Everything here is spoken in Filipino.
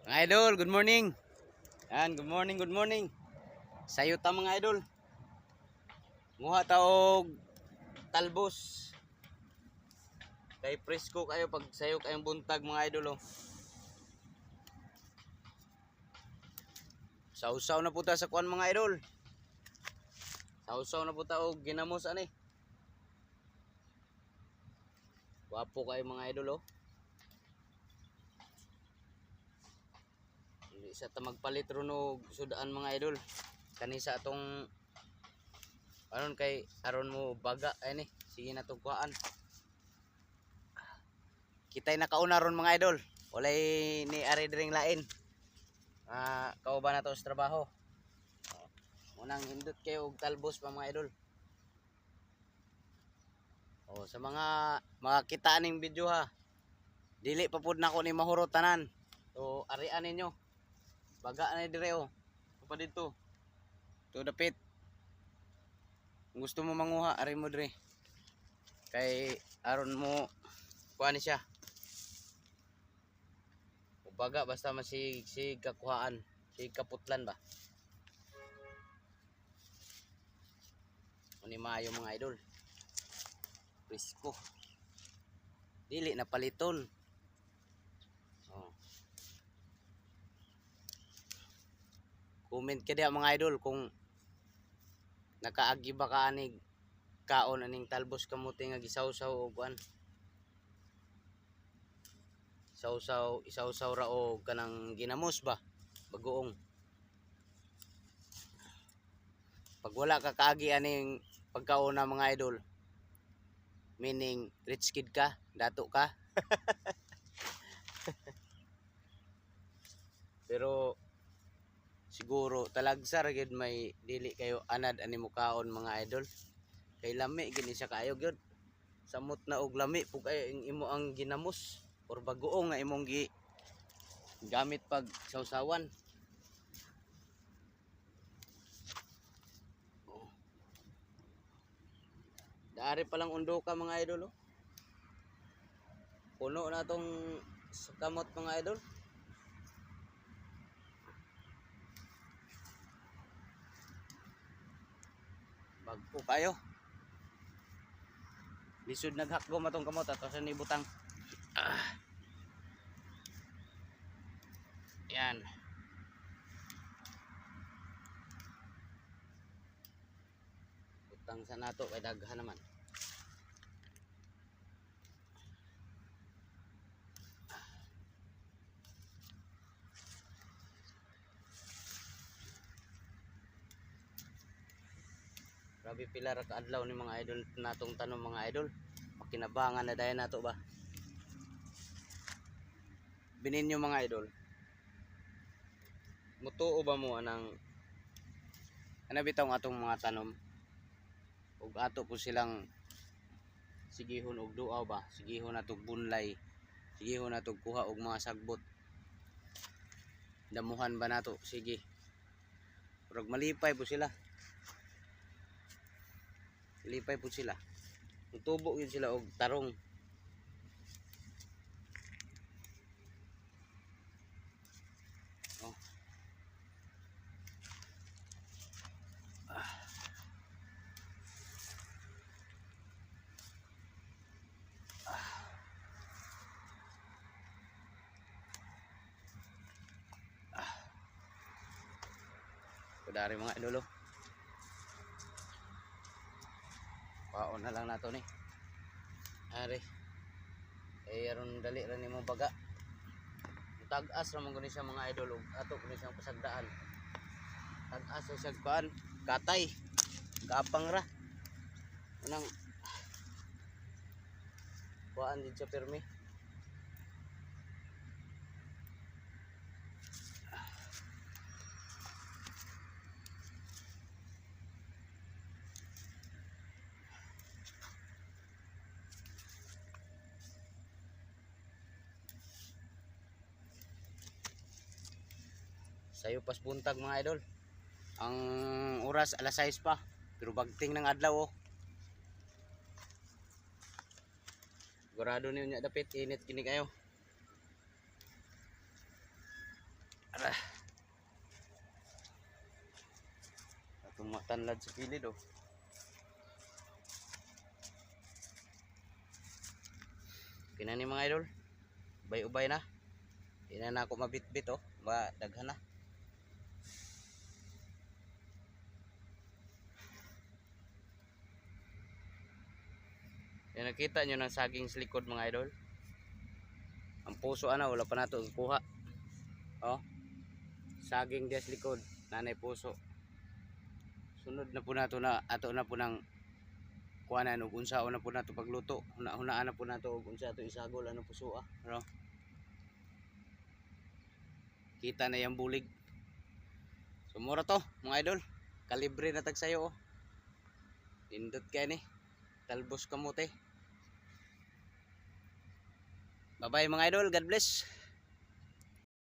Mga idol, good morning. Yan, good morning, good morning. Sayo ta mga idol. Muha ta og talbos. Kay presko kayo pag sayo kayong buntag mga idol oh. Sausaw na puta sa kuan mga idol. Sausaw na puta og ginamos ani. Wapo kayo mga idol oh. Hindi sa ta magpalit ron og sudaan mga idol. Kani sa atong aron kay aron mo baga ani. Sige na tong kuan. Kitay nakauna ron mga idol. Walay ni ari diring lain. Kauban na to sa trabaho. Unang hindot kayo og talbos pa mga idol. Sa mga kita ning video ha. Dili pa pud nako ni mahurot tanan. So arian ninyo. Baga na dire oh. Pa dito. To dapit. Kung gusto mo manguha, ari mo dire. Kay aron mo kuha siya. Baga basta masig kakuhaan, sig kaputlan ba. Ani maayo mga idol. Presko. Dili na paliton. Comment ka diha mga idol kung nakaagi ba ka anig kaon aning talbos kamote nga gisawsaw og kuan. Isawsaw ra og kanang ginamos ba bagoong. Pag wala ka kaagi aning pagkaon na mga idol, meaning rich kid ka, dato ka. Pero siguro talagsar gid may dili kayo anad ani mo kaon mga idol. Kay lami gini siya kaayo gyud. Samot na og lami pug kayo imo ang ginamos or bagoong nga imong gamit pag sawsawan. Daari pa lang undo ka mga idol oh. Puno na tong kamot mga idol. Bagpo kayo. Lisod naghakgo matong kamot ato sa nibutang. Yan. Butang sa nato kay daghan naman. Grabe pila ra ka adlaw ni mga idol natong tanom mga idol. Makinabangan na dayon nato ba. Bininyo mga idol. Mutuo ba mo anang bitaw atong mga tanom? Ug ato po silang sigihon og duaw ba? Sigihon natog bunlay. Sigihon natog kuha og mga sagbot. Damuhan ba nato? Sige. Pero malipay po sila. Lipay po sila. Tubo yun sila og tarong. Kudari mga idolo. Paon na lang nato ni. Ari. Aron dali ra nimo baga. Tag-as ra man guni siya mga idol ug ato kuno siyang pasagdaan. Tag-as siya kuan, katay. Gapang ra. Unang kuan din siya permi. Sayo pas buntag mga idol. Ang oras alas 6 pa. Pero bagting ng adlaw oh. Sigurado niyo nya dapit init kini kayo. Atong matanlad sa kilid oh. Kinani mga idol. Ubay-ubay na. Di na ako mabitbit oh. Ba daghan na. Yan, nakita nyo ng saging sa likod mga idol. Ang puso ana wala pa nato kuha. Oh. Saging diya sa likod, nanay puso. Sunod na po nato na ato na po nang kuhanan ug unsaon na po nato pagluto. Hunaan na po nato ug unsa ato isagol ano puso ano. Kita na yung bulig. So mura to mga idol. Kalibre na tag sayo oh. Indot kay ni. Talbos kamote. Bye bye mga idol, God bless.